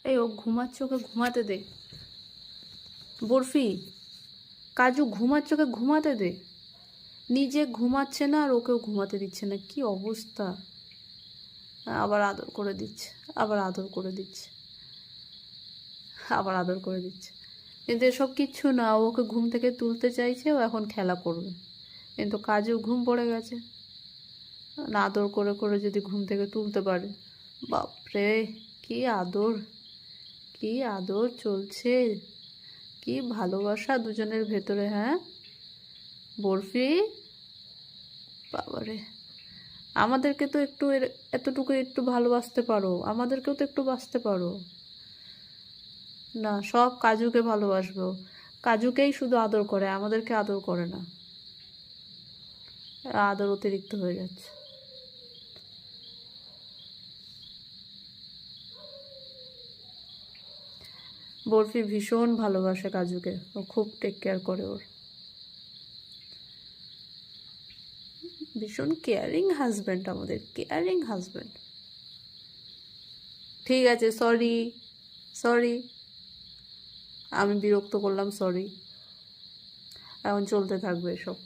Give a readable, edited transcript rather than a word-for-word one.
এই ও ঘুমাচ্ছে, ওকে ঘুমাতে দে। বরফি, কাজু ঘুমাচ্ছে, ওকে ঘুমাতে দে। নিজে ঘুমাচ্ছে না আর ওকেও ঘুমাতে দিচ্ছে না, কি অবস্থা। আবার আদর করে দিচ্ছে, আবার আদর করে দিচ্ছে, আবার আদর করে দিচ্ছে। কিন্তু এসব কিচ্ছু না, ওকে ঘুম থেকে তুলতে চাইছে, ও এখন খেলা করবে। কিন্তু কাজু ঘুম পড়ে গেছে, না আদর করে করে যদি ঘুম থেকে তুলতে পারে। বাপরে, কি আদর, কি আদর চলছে, কি ভালোবাসা দুজনের ভেতরে। হ্যাঁ বরফি, বাবারে, আমাদেরকে তো একটু এতটুকু একটু ভালোবাসতে পারো, আমাদেরকেও তো একটু বাসতে পারো না। সব কাজুকে ভালোবাসবো, কাজুকেই শুধু আদর করে, আমাদেরকে আদর করে না। আদর অতিরিক্ত হয়ে যাচ্ছে। বরফি ভীষণ ভালোবাসে কাজুকে, ও খুব টেক কেয়ার করে ওর। ভীষণ কেয়ারিং হাজব্যান্ড, আমাদের কেয়ারিং হাজব্যান্ড। ঠিক আছে, সরি, সরি, আমি বিরক্ত করলাম, সরি। এখন চলতে থাকবে এসব।